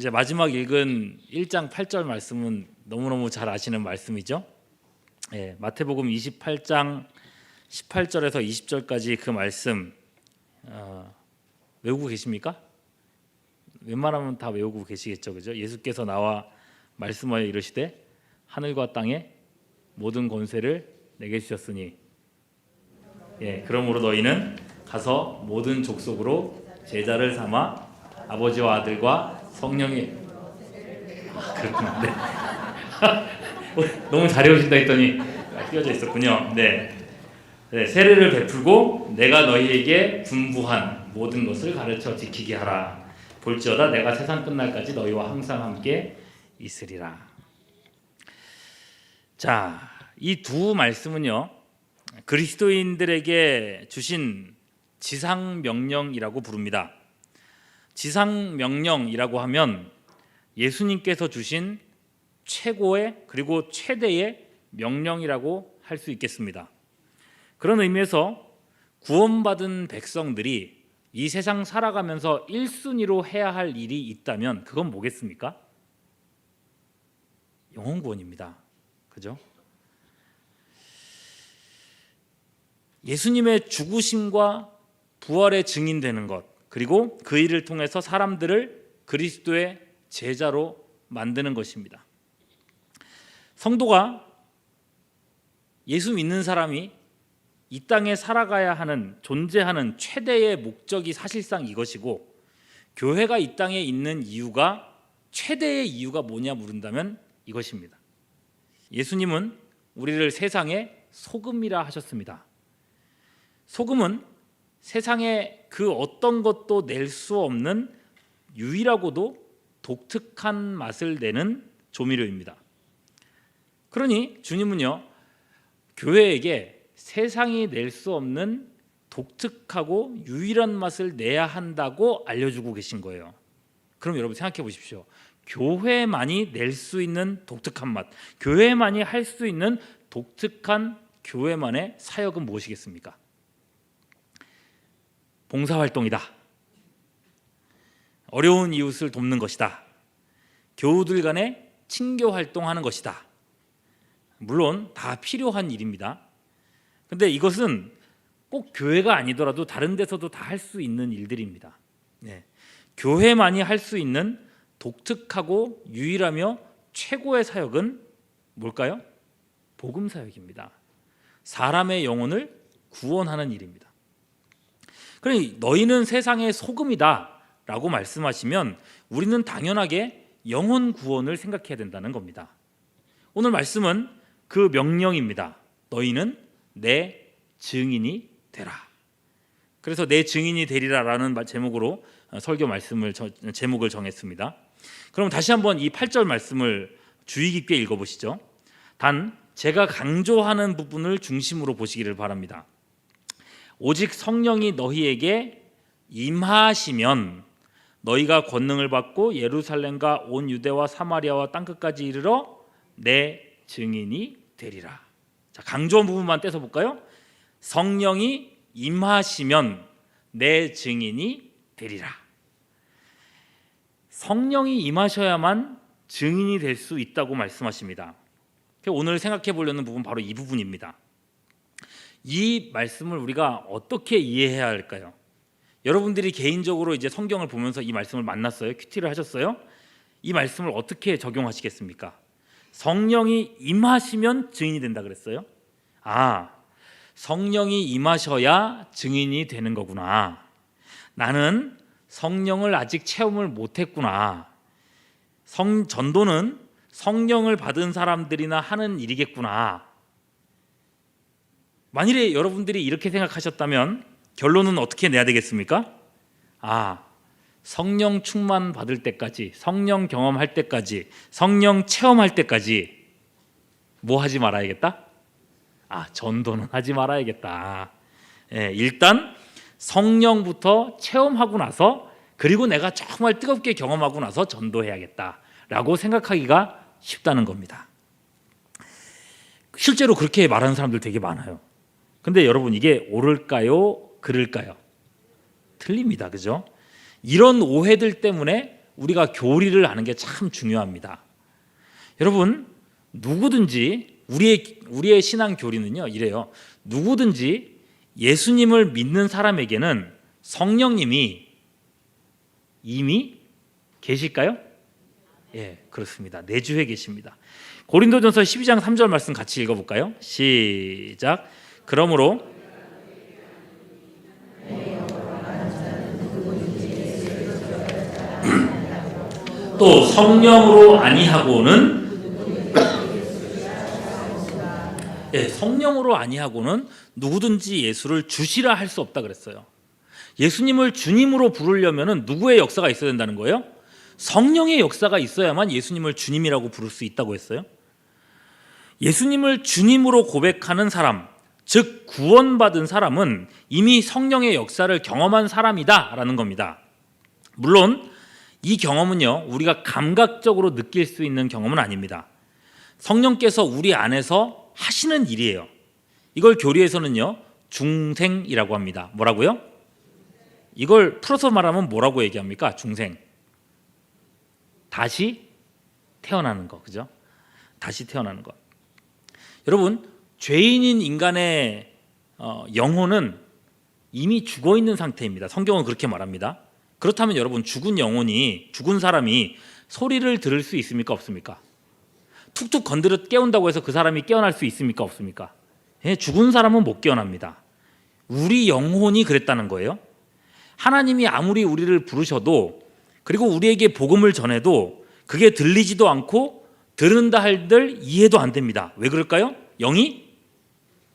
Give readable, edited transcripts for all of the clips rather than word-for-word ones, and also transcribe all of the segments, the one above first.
이제 마지막 읽은 1장 8절 말씀은 너무너무 잘 아시는 말씀이죠. 마태복음 28장 18절에서 20절까지 그 말씀 외우고 계십니까? 웬만하면 다 외우고 계시겠죠, 그죠? 예수께서 나와 말씀하여 이르시되 하늘과 땅에 모든 권세를 내게 주셨으니 그러므로 너희는 가서 모든 족속으로 제자를 삼아 아버지와 아들과 성령이 그렇구나. 네. 너무 잘해오신다 했더니 띄어져 있었군요. 세례를 베풀고 내가 너희에게 분부한 모든 것을 가르쳐 지키게 하라. 볼지어다 내가 세상 끝날까지 너희와 항상 함께 있으리라. 자, 이 두 말씀은요, 그리스도인들에게 주신 지상 명령이라고 부릅니다. 지상 명령이라고 하면 예수님께서 주신 최고의 그리고 최대의 명령이라고 할 수 있겠습니다. 그런 의미에서 구원받은 백성들이 이 세상 살아가면서 1순위로 해야 할 일이 있다면 그건 뭐겠습니까? 영혼 구원입니다. 그죠? 예수님의 죽으심과 부활의 증인되는 것, 그리고 그 일을 통해서 사람들을 그리스도의 제자로 만드는 것입니다. 성도가 예수 믿는 사람이 이 땅에 살아가야 하는, 존재하는 최대의 목적이 사실상 이것이고, 교회가 이 땅에 있는 이유가, 최대의 이유가 뭐냐 물은다면 이것입니다. 예수님은 우리를 세상의 소금이라 하셨습니다. 소금은 세상에 그 어떤 것도 낼 수 없는 유일하고도 독특한 맛을 내는 조미료입니다. 그러니 주님은요, 교회에게 세상이 낼 수 없는 독특하고 유일한 맛을 내야 한다고 알려주고 계신 거예요. 그럼 여러분 생각해 보십시오. 교회만이 낼 수 있는 독특한 맛, 교회만이 할 수 있는 독특한 교회만의 사역은 무엇이겠습니까? 봉사활동이다. 어려운 이웃을 돕는 것이다. 교우들 간에 친교활동하는 것이다. 물론 다 필요한 일입니다. 근데 이것은 꼭 교회가 아니더라도 다른 데서도 다 할 수 있는 일들입니다. 교회만이 할 수 있는 독특하고 유일하며 최고의 사역은 뭘까요? 복음 사역입니다. 사람의 영혼을 구원하는 일입니다. 그러니 너희는 세상의 소금이다 라고 말씀하시면 우리는 당연하게 영혼 구원을 생각해야 된다는 겁니다. 오늘 말씀은 그 명령입니다. 너희는 내 증인이 되라. 그래서 내 증인이 되리라라는 제목으로 설교 말씀을 제목을 정했습니다. 그럼 다시 한번 이 8절 말씀을 주의 깊게 읽어보시죠. 단 제가 강조하는 부분을 중심으로 보시기를 바랍니다. 오직 성령이 너희에게 임하시면 너희가 권능을 받고 예루살렘과 온 유대와 사마리아와 땅끝까지 이르러 내 증인이 되리라. 자, 강조한 부분만 떼서 볼까요? 성령이 임하시면 내 증인이 되리라. 성령이 임하셔야만 증인이 될 수 있다고 말씀하십니다. 오늘 생각해 보려는 부분 바로 이 부분입니다. 이 말씀을 우리가 어떻게 이해해야 할까요? 여러분들이 개인적으로 이제 성경을 보면서 이 말씀을 만났어요? 큐티를 하셨어요? 이 말씀을 어떻게 적용하시겠습니까? 성령이 임하시면 증인이 된다 그랬어요? 성령이 임하셔야 증인이 되는 거구나. 나는 성령을 아직 체험을 못했구나. 전도는 성령을 받은 사람들이나 하는 일이겠구나. 만일에 여러분들이 이렇게 생각하셨다면 결론은 어떻게 내야 되겠습니까? 성령 충만 받을 때까지, 성령 경험할 때까지, 성령 체험할 때까지 뭐 하지 말아야겠다? 전도는 하지 말아야겠다. 일단 성령부터 체험하고 나서, 그리고 내가 정말 뜨겁게 경험하고 나서 전도해야겠다라고 생각하기가 쉽다는 겁니다. 실제로 그렇게 말하는 사람들 되게 많아요. 근데 여러분, 이게 옳을까요? 그럴까요? 틀립니다. 그죠? 이런 오해들 때문에 우리가 교리를 아는 게 참 중요합니다. 여러분, 누구든지 우리의 신앙 교리는요 이래요. 누구든지 예수님을 믿는 사람에게는 성령님이 이미 계실까요? 예, 그렇습니다. 내주에 계십니다. 고린도전서 12장 3절 말씀 같이 읽어볼까요? 시작. 그러므로 또 성령으로 아니하고는 성령으로 아니하고는 누구든지 예수를 주시라 할 수 없다 그랬어요. 예수님을 주님으로 부르려면 누구의 역사가 있어야 된다는 거예요? 성령의 역사가 있어야만 예수님을 주님이라고 부를 수 있다고 했어요. 예수님을 주님으로 고백하는 사람, 즉 구원받은 사람은 이미 성령의 역사를 경험한 사람이다라는 겁니다. 물론 이 경험은요 우리가 감각적으로 느낄 수 있는 경험은 아닙니다. 성령께서 우리 안에서 하시는 일이에요. 이걸 교리에서는요 중생이라고 합니다. 뭐라고요? 이걸 풀어서 말하면 뭐라고 얘기합니까? 중생. 다시 태어나는 거, 그죠? 다시 태어나는 거. 여러분, 죄인인 인간의 영혼은 이미 죽어 있는 상태입니다. 성경은 그렇게 말합니다. 그렇다면 여러분, 죽은 사람이 소리를 들을 수 있습니까? 없습니까? 툭툭 건드려 깨운다고 해서 그 사람이 깨어날 수 있습니까? 없습니까? 예, 죽은 사람은 못 깨어납니다. 우리 영혼이 그랬다는 거예요. 하나님이 아무리 우리를 부르셔도 그리고 우리에게 복음을 전해도 그게 들리지도 않고 들은다 할들 이해도 안 됩니다. 왜 그럴까요? 영이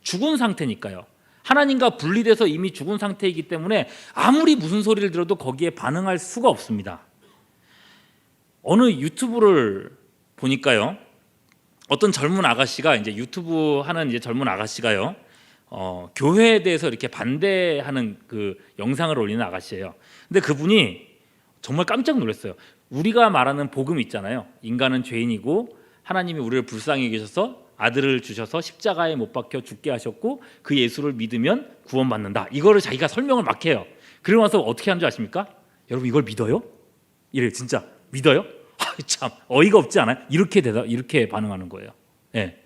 죽은 상태니까요. 하나님과 분리돼서 이미 죽은 상태이기 때문에 아무리 무슨 소리를 들어도 거기에 반응할 수가 없습니다. 어느 유튜브를 보니까요, 어떤 젊은 아가씨가 이제 유튜브 하는 이제 젊은 아가씨가요, 교회에 대해서 이렇게 반대하는 그 영상을 올리는 아가씨예요. 근데 그분이 정말 깜짝 놀랐어요. 우리가 말하는 복음 있잖아요. 인간은 죄인이고 하나님이 우리를 불쌍히 여기셔서 아들을 주셔서 십자가에 못 박혀 죽게 하셨고 그 예수를 믿으면 구원받는다. 이거를 자기가 설명을 막 해요. 그러고 나서 어떻게 하는 줄 아십니까? 여러분, 이걸 믿어요? 이래요. 진짜 믿어요? 참 어이가 없지 않아요? 이렇게 반응하는 거예요. 예.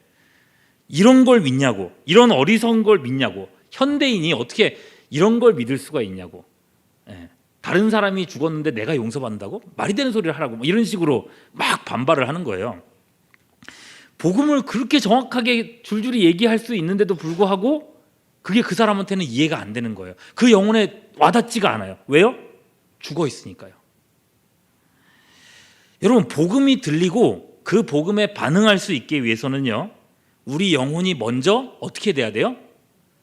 이런 걸 믿냐고, 이런 어리석은 걸 믿냐고, 현대인이 어떻게 이런 걸 믿을 수가 있냐고. 예. 다른 사람이 죽었는데 내가 용서받는다고? 말이 되는 소리를 하라고, 이런 식으로 막 반발을 하는 거예요. 복음을 그렇게 정확하게 줄줄이 얘기할 수 있는데도 불구하고 그게 그 사람한테는 이해가 안 되는 거예요. 그 영혼에 와닿지가 않아요. 왜요? 죽어 있으니까요. 여러분, 복음이 들리고 그 복음에 반응할 수 있기 위해서는요, 우리 영혼이 먼저 어떻게 돼야 돼요?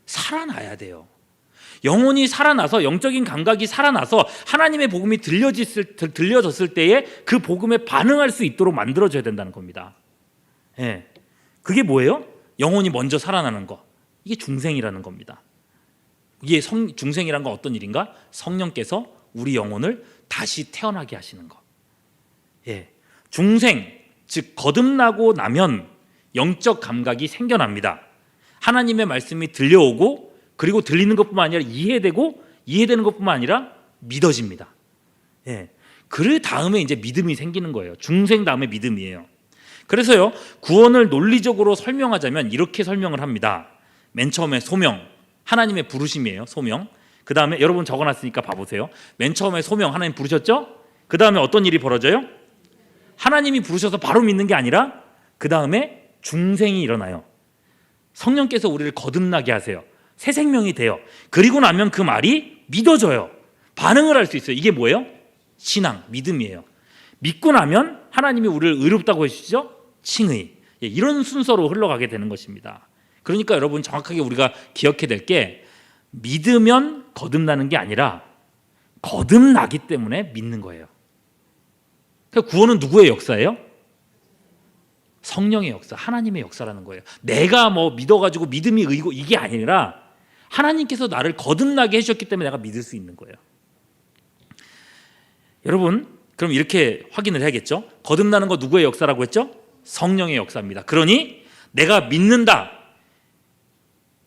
살아나야 돼요. 영혼이 살아나서, 영적인 감각이 살아나서 하나님의 복음이 들려졌을 때에 그 복음에 반응할 수 있도록 만들어줘야 된다는 겁니다. 예. 그게 뭐예요? 영혼이 먼저 살아나는 거. 이게 중생이라는 겁니다. 이게 중생이란 건 어떤 일인가? 성령께서 우리 영혼을 다시 태어나게 하시는 거. 예. 중생, 즉 거듭나고 나면 영적 감각이 생겨납니다. 하나님의 말씀이 들려오고, 그리고 들리는 것뿐만 아니라 이해되는 것뿐만 아니라 믿어집니다. 예. 그 다음에 이제 믿음이 생기는 거예요. 중생 다음에 믿음이에요. 그래서요, 구원을 논리적으로 설명하자면 이렇게 설명을 합니다. 맨 처음에 소명, 하나님의 부르심이에요. 소명. 그 다음에 여러분 적어놨으니까 봐보세요. 맨 처음에 소명, 하나님 부르셨죠? 그 다음에 어떤 일이 벌어져요? 하나님이 부르셔서 바로 믿는 게 아니라 그 다음에 중생이 일어나요. 성령께서 우리를 거듭나게 하세요. 새 생명이 돼요. 그리고 나면 그 말이 믿어져요. 반응을 할 수 있어요. 이게 뭐예요? 신앙, 믿음이에요. 믿고 나면 하나님이 우리를 의롭다고 해주시죠? 칭의. 이런 순서로 흘러가게 되는 것입니다. 그러니까 여러분, 정확하게 우리가 기억해야 될 게, 믿으면 거듭나는 게 아니라 거듭나기 때문에 믿는 거예요. 그러니까 구원은 누구의 역사예요? 성령의 역사, 하나님의 역사라는 거예요. 내가 뭐 믿어가지고 믿음이 의고 이게 아니라 하나님께서 나를 거듭나게 해주셨기 때문에 내가 믿을 수 있는 거예요. 여러분, 그럼 이렇게 확인을 해야겠죠? 거듭나는 거 누구의 역사라고 했죠? 성령의 역사입니다. 그러니 내가 믿는다,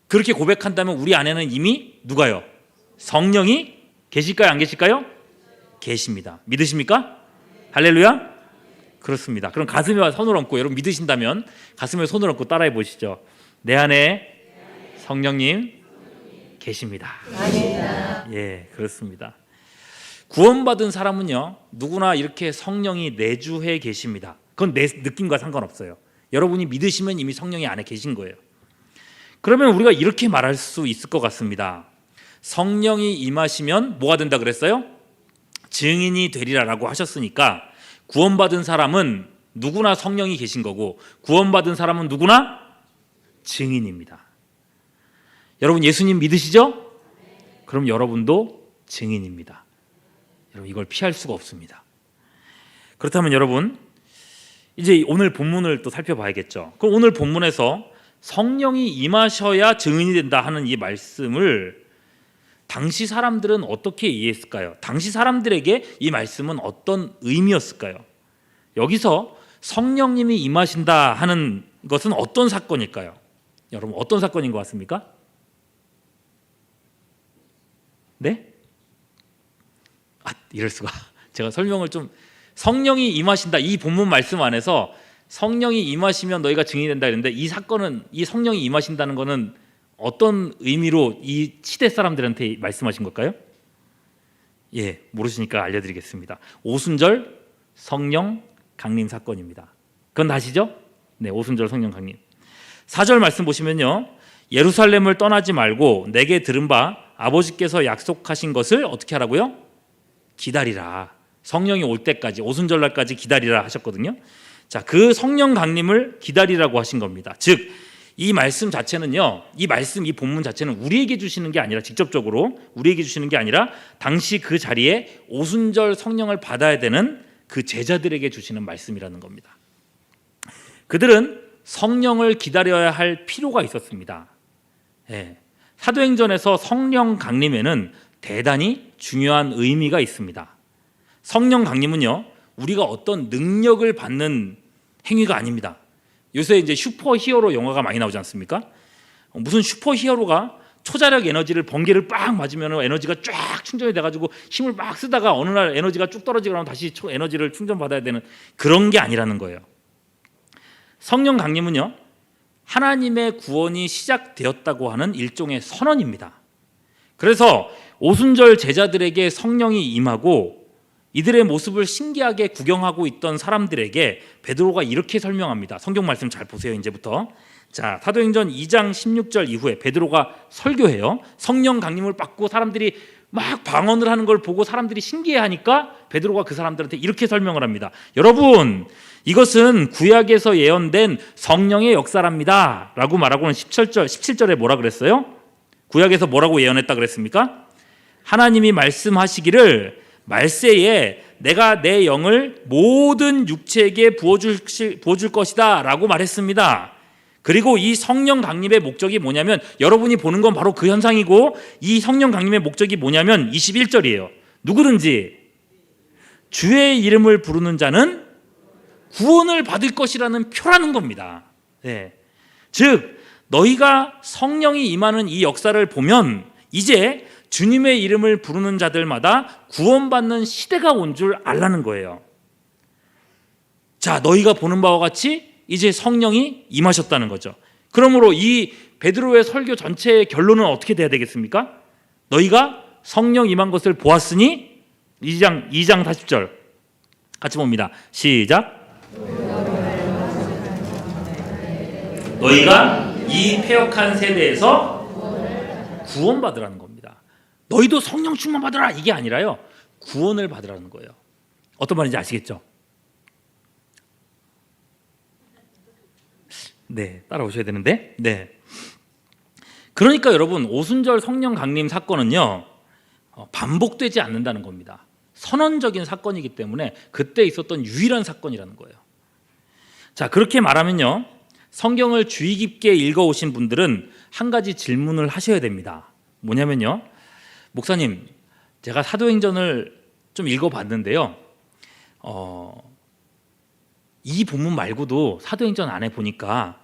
그렇게 고백한다면 우리 안에는 이미 누가요? 성령이 계실까요? 안 계실까요? 계십니다. 믿으십니까? 할렐루야? 그렇습니다. 그럼 가슴에 손을 얹고, 여러분 믿으신다면 가슴에 손을 얹고 따라해 보시죠. 내 안에 성령님 계십니다. 예, 그렇습니다. 구원받은 사람은요, 누구나 이렇게 성령이 내주해 계십니다. 그건 내 느낌과 상관없어요. 여러분이 믿으시면 이미 성령이 안에 계신 거예요. 그러면 우리가 이렇게 말할 수 있을 것 같습니다. 성령이 임하시면 뭐가 된다 그랬어요? 증인이 되리라라고 하셨으니까 구원받은 사람은 누구나 성령이 계신 거고, 구원받은 사람은 누구나 증인입니다. 여러분 예수님 믿으시죠? 그럼 여러분도 증인입니다. 여러분 이걸 피할 수가 없습니다. 그렇다면 여러분 이제 오늘 본문을 또 살펴봐야겠죠. 그럼 오늘 본문에서 성령이 임하셔야 증인이 된다 하는 이 말씀을 당시 사람들은 어떻게 이해했을까요? 당시 사람들에게 이 말씀은 어떤 의미였을까요? 여기서 성령님이 임하신다 하는 것은 어떤 사건일까요? 여러분 어떤 사건인 것 같습니까? 네? 이럴 수가. 제가 설명을 좀, 성령이 임하신다 이 본문 말씀 안에서 성령이 임하시면 너희가 증인이 된다 이랬는데, 이 사건은, 이 성령이 임하신다는 것은 어떤 의미로 이 시대 사람들한테 말씀하신 걸까요? 예, 모르시니까 알려드리겠습니다. 오순절 성령 강림 사건입니다. 그건 아시죠? 네, 오순절 성령 강림. 4절 말씀 보시면요, 예루살렘을 떠나지 말고 내게 들은 바 아버지께서 약속하신 것을 어떻게 하라고요? 기다리라. 성령이 올 때까지, 오순절날까지 기다리라 하셨거든요. 자, 그 성령 강림을 기다리라고 하신 겁니다. 즉 이 말씀 자체는요, 이 말씀, 이 본문 자체는 우리에게 주시는 게 아니라, 직접적으로 우리에게 주시는 게 아니라 당시 그 자리에 오순절 성령을 받아야 되는 그 제자들에게 주시는 말씀이라는 겁니다. 그들은 성령을 기다려야 할 필요가 있었습니다. 예. 사도행전에서 성령 강림에는 대단히 중요한 의미가 있습니다. 성령 강림은요, 우리가 어떤 능력을 받는 행위가 아닙니다. 요새 이제 슈퍼히어로 영화가 많이 나오지 않습니까? 무슨 슈퍼히어로가 초자력 에너지를, 번개를 빡 맞으면 에너지가 쫙 충전이 돼가지고 힘을 막 쓰다가 어느 날 에너지가 쭉 떨어지고 나면 다시 에너지를 충전받아야 되는 그런 게 아니라는 거예요. 성령 강림은요, 하나님의 구원이 시작되었다고 하는 일종의 선언입니다. 그래서 오순절 제자들에게 성령이 임하고 이들의 모습을 신기하게 구경하고 있던 사람들에게 베드로가 이렇게 설명합니다. 성경 말씀 잘 보세요. 이제부터. 자, 사도행전 2장 16절 이후에 베드로가 설교해요. 성령 강림을 받고 사람들이 막 방언을 하는 걸 보고 사람들이 신기해하니까 베드로가 그 사람들한테 이렇게 설명을 합니다. 여러분, 이것은 구약에서 예언된 성령의 역사랍니다 라고 말하고는 17절에 뭐라 그랬어요? 구약에서 뭐라고 예언했다 그랬습니까? 하나님이 말씀하시기를 말세에 내가 내 영을 모든 육체에게 부어줄 것이다 라고 말했습니다. 그리고 이 성령 강림의 목적이 뭐냐면, 여러분이 보는 건 바로 그 현상이고, 이 성령 강림의 목적이 뭐냐면 21절이에요. 누구든지 주의 이름을 부르는 자는 구원을 받을 것이라는 표라는 겁니다. 네. 즉 너희가 성령이 임하는 이 역사를 보면 이제 주님의 이름을 부르는 자들마다 구원받는 시대가 온 줄 알라는 거예요. 자, 너희가 보는 바와 같이 이제 성령이 임하셨다는 거죠. 그러므로 이 베드로의 설교 전체의 결론은 어떻게 돼야 되겠습니까? 너희가 성령 임한 것을 보았으니, 2장 40절 같이 봅니다. 시작. 너희가 이 패역한 세대에서 구원받으라는 겁니다. 너희도 성령 충만 받으라 이게 아니라요, 구원을 받으라는 거예요. 어떤 말인지 아시겠죠? 네, 따라오셔야 되는데. 네. 그러니까 여러분, 오순절 성령 강림 사건은요, 반복되지 않는다는 겁니다. 선언적인 사건이기 때문에 그때 있었던 유일한 사건이라는 거예요. 자, 그렇게 말하면요, 성경을 주의 깊게 읽어오신 분들은 한 가지 질문을 하셔야 됩니다. 뭐냐면요, 목사님, 제가 사도행전을 좀 읽어봤는데요, 이 본문 말고도 사도행전 안에 보니까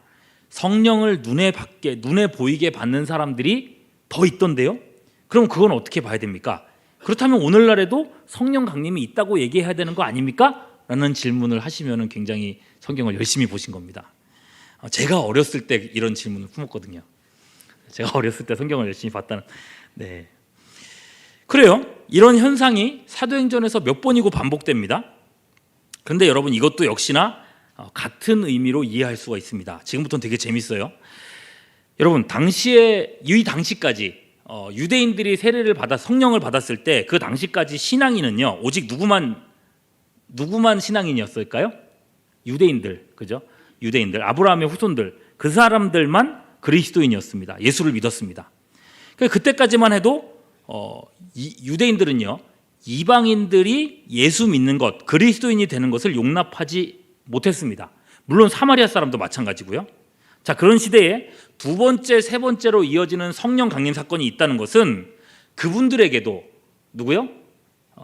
성령을 눈에 보이게 받는 사람들이 더 있던데요. 그럼 그건 어떻게 봐야 됩니까? 그렇다면 오늘날에도 성령 강림이 있다고 얘기해야 되는 거 아닙니까? 라는 질문을 하시면 굉장히 성경을 열심히 보신 겁니다. 제가 어렸을 때 이런 질문을 품었거든요. 제가 어렸을 때 성경을 열심히 봤다는. 네. 그래요. 이런 현상이 사도행전에서 몇 번이고 반복됩니다. 그런데 여러분, 이것도 역시나 같은 의미로 이해할 수가 있습니다. 지금부터는 되게 재밌어요. 여러분, 이 당시까지 유대인들이 세례를 받아 성령을 받았을 때 그 당시까지 신앙인은요, 오직 누구만 신앙인이었을까요? 유대인들, 그죠? 유대인들, 아브라함의 후손들, 그 사람들만 그리스도인이었습니다. 예수를 믿었습니다. 그때까지만 해도 유대인들은요, 이방인들이 예수 믿는 것, 그리스도인이 되는 것을 용납하지 못했습니다. 물론 사마리아 사람도 마찬가지고요. 자, 그런 시대에 두 번째, 세 번째로 이어지는 성령 강림 사건이 있다는 것은 그분들에게도 누구요?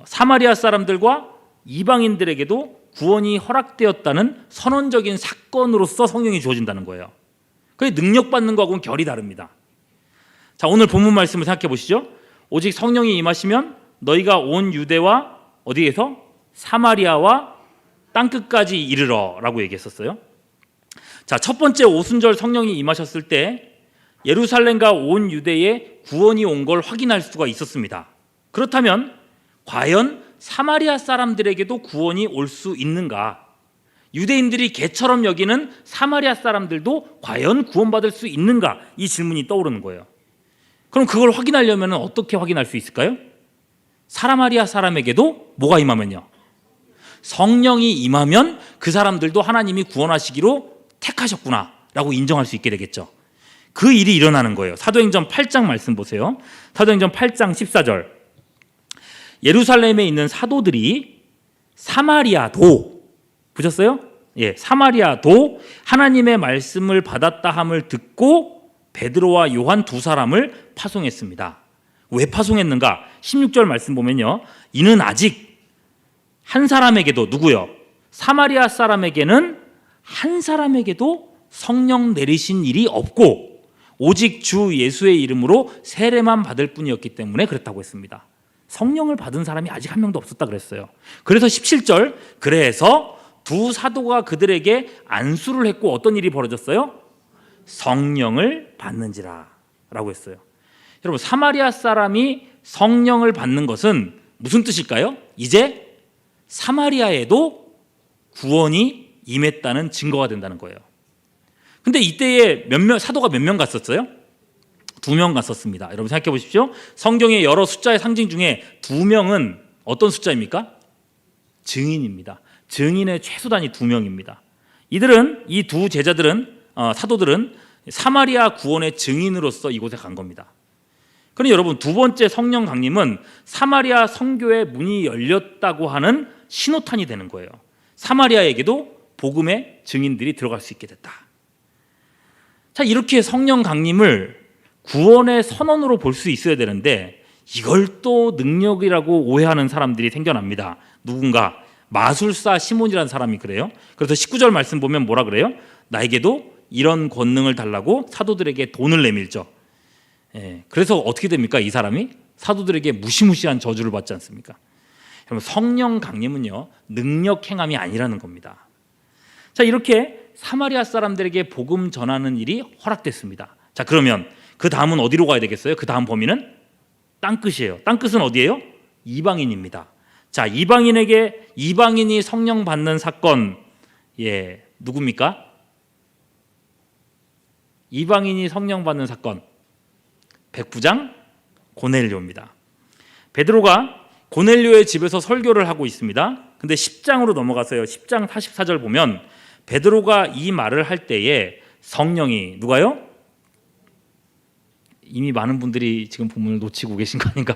사마리아 사람들과 이방인들에게도 구원이 허락되었다는 선언적인 사건으로서 성령이 주어진다는 거예요. 그게 능력받는 거하고는 결이 다릅니다. 자, 오늘 본문 말씀을 생각해 보시죠. 오직 성령이 임하시면 너희가 온 유대와 어디에서? 사마리아와 땅끝까지 이르러 라고 얘기했었어요. 자, 첫 번째 오순절 성령이 임하셨을 때 예루살렘과 온 유대에 구원이 온 걸 확인할 수가 있었습니다. 그렇다면 과연 사마리아 사람들에게도 구원이 올 수 있는가? 유대인들이 개처럼 여기는 사마리아 사람들도 과연 구원받을 수 있는가? 이 질문이 떠오르는 거예요. 그럼 그걸 확인하려면 어떻게 확인할 수 있을까요? 사마리아 사람에게도 뭐가 임하면요? 성령이 임하면 그 사람들도 하나님이 구원하시기로 택하셨구나 라고 인정할 수 있게 되겠죠. 그 일이 일어나는 거예요. 사도행전 8장 말씀 보세요. 사도행전 8장 14절. 예루살렘에 있는 사도들이 사마리아도, 보셨어요? 예, 사마리아도 하나님의 말씀을 받았다 함을 듣고 베드로와 요한 두 사람을 파송했습니다. 왜 파송했는가? 16절 말씀 보면요, 이는 아직 한 사람에게도, 누구요? 사마리아 사람에게는 한 사람에게도 성령 내리신 일이 없고 오직 주 예수의 이름으로 세례만 받을 뿐이었기 때문에 그랬다고 했습니다. 성령을 받은 사람이 아직 한 명도 없었다 그랬어요. 그래서 17절, 그래서 두 사도가 그들에게 안수를 했고 어떤 일이 벌어졌어요? 성령을 받는지라 라고 했어요. 여러분, 사마리아 사람이 성령을 받는 것은 무슨 뜻일까요? 이제 사마리아에도 구원이 임했다는 증거가 된다는 거예요. 근데 이때에 사도가 몇 명 갔었어요? 2명 갔었습니다. 여러분 생각해 보십시오. 성경의 여러 숫자의 상징 중에 2명은 어떤 숫자입니까? 증인입니다. 증인의 최소단이 2명입니다. 이 두 제자들은, 사도들은 사마리아 구원의 증인으로서 이곳에 간 겁니다. 그런데 여러분, 두 번째 성령 강림은 사마리아 선교의 문이 열렸다고 하는 신호탄이 되는 거예요. 사마리아에게도 복음의 증인들이 들어갈 수 있게 됐다. 자, 이렇게 성령 강림을 구원의 선언으로 볼 수 있어야 되는데 이걸 또 능력이라고 오해하는 사람들이 생겨납니다. 누군가 마술사 시몬이라는 사람이 그래요. 그래서 19절 말씀 보면 뭐라 그래요? 나에게도 이런 권능을 달라고 사도들에게 돈을 내밀죠. 예, 그래서 어떻게 됩니까? 이 사람이 사도들에게 무시무시한 저주를 받지 않습니까? 여러분, 성령 강림은요, 능력 행함이 아니라는 겁니다. 자, 이렇게 사마리아 사람들에게 복음 전하는 일이 허락됐습니다. 자, 그러면 그 다음은 어디로 가야 되겠어요? 그 다음 범위는 땅끝이에요. 땅끝은 어디예요? 이방인입니다. 자, 이방인이 성령 받는 사건, 예, 누굽니까? 이방인이 성령 받는 사건, 백부장 고넬료입니다. 베드로가 고넬료의 집에서 설교를 하고 있습니다. 근데 10장으로 넘어가서요, 10장 44절 보면 베드로가 이 말을 할 때에 성령이, 누가요? 이미 많은 분들이 지금 본문을 놓치고 계신 거 아닌가?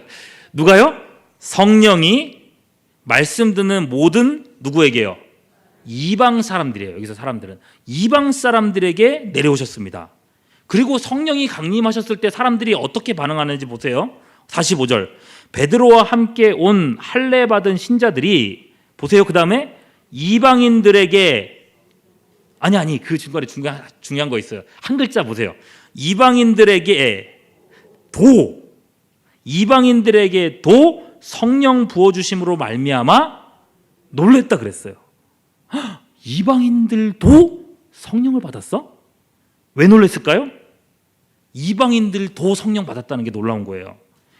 누가요? 성령이 말씀 듣는 모든 누구에게요? 이방 사람들이에요. 여기서 사람들은 이방 사람들에게 내려오셨습니다. 그리고 성령이 강림하셨을 때 사람들이 어떻게 반응하는지 보세요. 45절. 베드로와 함께 온 할례 받은 신자들이, 보세요. 그 다음에 이방인들에게, 그 중간에 중요한 거 있어요. 한 글자 보세요. 이방인들에게도 성령 부어 주심으로 말미암아 놀랬다 그랬어요. 이방인들도 성령을 받았어? 왜 놀랐을까요? 이방인들도 성령 받았다는 게 놀라운 거예요.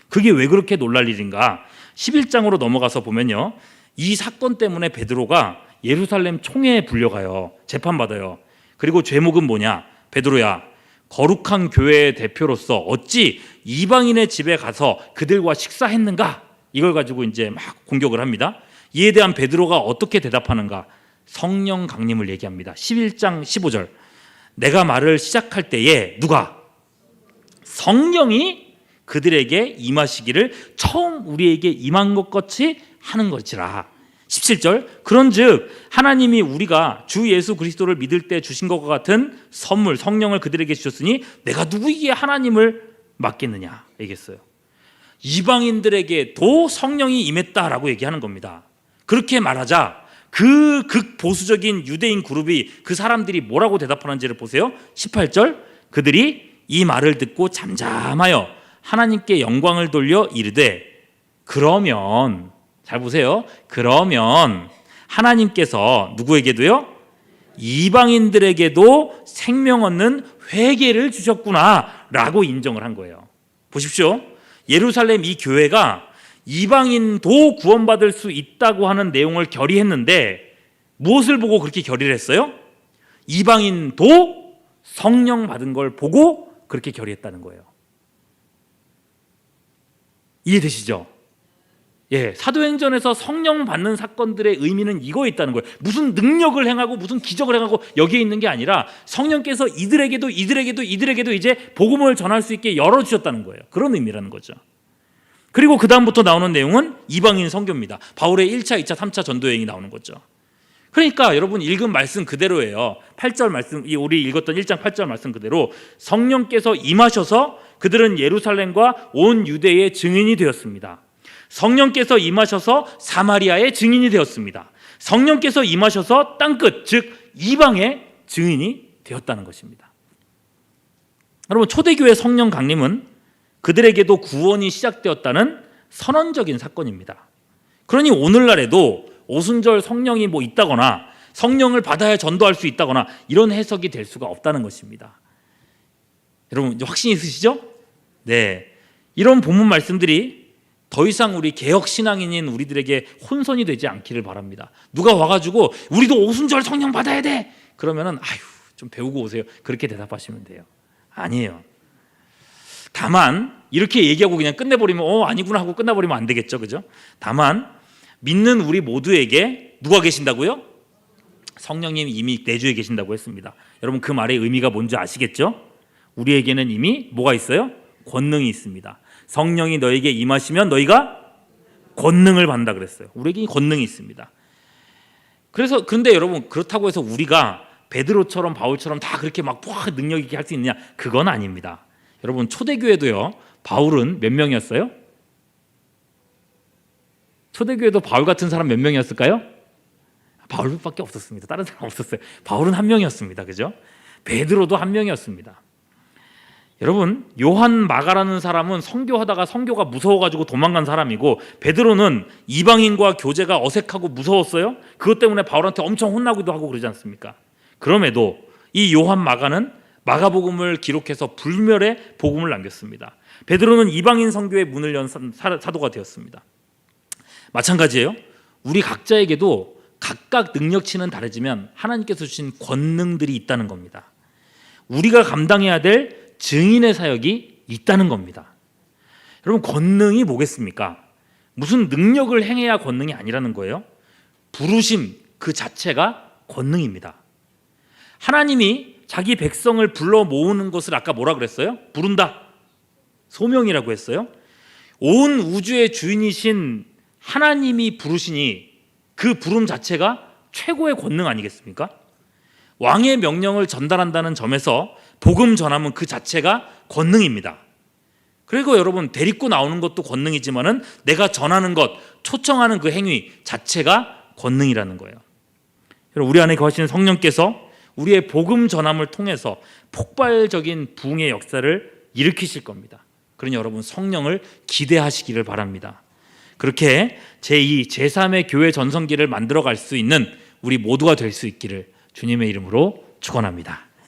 그게 왜 그렇게 놀랄 일인가? 11장으로 넘어가서 보면요, 이 사건 때문에 베드로가 예루살렘 총회에 불려가요. 재판받아요. 그리고 죄목은 뭐냐? 베드로야, 거룩한 교회의 대표로서 어찌 이방인의 집에 가서 그들과 식사했는가? 이걸 가지고 이제 막 공격을 합니다. 이에 대한 베드로가 어떻게 대답하는가? 성령 강림을 얘기합니다. 11장 15절. 내가 말을 시작할 때에 누가? 성령이 그들에게 임하시기를 처음 우리에게 임한 것 같이 하는 것이라. 17절. 그런즉 하나님이 우리가 주 예수 그리스도를 믿을 때 주신 것과 같은 선물 성령을 그들에게 주셨으니 내가 누구에게 하나님을 맡겠느냐 얘기했어요. 이방인들에게도 성령이 임했다라고 얘기하는 겁니다. 그렇게 말하자 그 극보수적인 유대인 그룹이, 그 사람들이 뭐라고 대답하는지를 보세요. 18절. 그들이 이 말을 듣고 잠잠하여 하나님께 영광을 돌려 이르되, 그러면, 잘 보세요, 그러면 하나님께서 누구에게도요? 이방인들에게도 생명 얻는 회개를 주셨구나 라고 인정을 한 거예요. 보십시오. 예루살렘 이 교회가 이방인도 구원받을 수 있다고 하는 내용을 결의했는데 무엇을 보고 그렇게 결의를 했어요? 이방인도 성령 받은 걸 보고 그렇게 결의했다는 거예요. 이해되시죠? 예, 사도행전에서 성령 받는 사건들의 의미는 이거에 있다는 거예요. 무슨 능력을 행하고 무슨 기적을 행하고 여기에 있는 게 아니라 성령께서 이들에게도 이제 복음을 전할 수 있게 열어주셨다는 거예요. 그런 의미라는 거죠. 그리고 그 다음부터 나오는 내용은 이방인 선교입니다. 바울의 1차, 2차, 3차 전도 여행이 나오는 거죠. 그러니까 여러분 읽은 말씀 그대로예요. 8절 말씀, 우리 읽었던 1장 8절 말씀 그대로 성령께서 임하셔서 그들은 예루살렘과 온 유대의 증인이 되었습니다. 성령께서 임하셔서 사마리아의 증인이 되었습니다. 성령께서 임하셔서 땅끝, 즉 이방의 증인이 되었다는 것입니다. 여러분, 초대교회 성령 강림은 그들에게도 구원이 시작되었다는 선언적인 사건입니다. 그러니 오늘날에도 오순절 성령이 뭐 있다거나 성령을 받아야 전도할 수 있다거나 이런 해석이 될 수가 없다는 것입니다. 여러분 확신 있으시죠? 네, 이런 본문 말씀들이 더 이상 우리 개혁신앙인인 우리들에게 혼선이 되지 않기를 바랍니다. 누가 와가지고 우리도 오순절 성령 받아야 돼 그러면은 아유 좀 배우고 오세요 그렇게 대답하시면 돼요. 아니에요. 다만 이렇게 얘기하고 그냥 끝내버리면 아니구나 하고 끝나버리면 안 되겠죠, 그죠? 다만 믿는 우리 모두에게 누가 계신다고요? 성령님이 이미 내주에 계신다고 했습니다. 여러분 그 말의 의미가 뭔지 아시겠죠? 우리에게는 이미 뭐가 있어요? 권능이 있습니다. 성령이 너에게 임하시면 너희가 권능을 받는다 그랬어요. 우리에게 권능이 있습니다. 그래서 근데 여러분 그렇다고 해서 우리가 베드로처럼 바울처럼 다 그렇게 막 능력 있게 할 수 있느냐? 그건 아닙니다. 여러분 초대교회도요. 바울은 몇 명이었어요? 초대교회도 바울 같은 사람 몇 명이었을까요? 바울밖에 없었습니다. 다른 사람 없었어요. 바울은 한 명이었습니다. 그죠? 베드로도 한 명이었습니다. 여러분 요한 마가라는 사람은 선교하다가 선교가 무서워가지고 도망간 사람이고 베드로는 이방인과 교제가 어색하고 무서웠어요. 그것 때문에 바울한테 엄청 혼나기도 하고 그러지 않습니까? 그럼에도 이 요한 마가는 마가복음을 기록해서 불멸의 복음을 남겼습니다. 베드로는 이방인 선교의 문을 연 사도가 되었습니다. 마찬가지예요. 우리 각자에게도 각각 능력치는 다르지만 하나님께서 주신 권능들이 있다는 겁니다. 우리가 감당해야 될 증인의 사역이 있다는 겁니다. 여러분 권능이 뭐겠습니까? 무슨 능력을 행해야 권능이 아니라는 거예요. 부르심 그 자체가 권능입니다. 하나님이 자기 백성을 불러 모으는 것을 아까 뭐라 그랬어요? 부른다. 소명이라고 했어요. 온 우주의 주인이신 하나님이 부르시니 그 부름 자체가 최고의 권능 아니겠습니까? 왕의 명령을 전달한다는 점에서 복음 전함은 그 자체가 권능입니다. 그리고 여러분 데리고 나오는 것도 권능이지만은 내가 전하는 것, 초청하는 그 행위 자체가 권능이라는 거예요. 여러분 우리 안에 거하시는 성령께서 우리의 복음 전함을 통해서 폭발적인 부흥의 역사를 일으키실 겁니다. 그러니 여러분 성령을 기대하시기를 바랍니다. 그렇게 제2, 제3의 교회 전성기를 만들어갈 수 있는 우리 모두가 될 수 있기를 주님의 이름으로 축원합니다.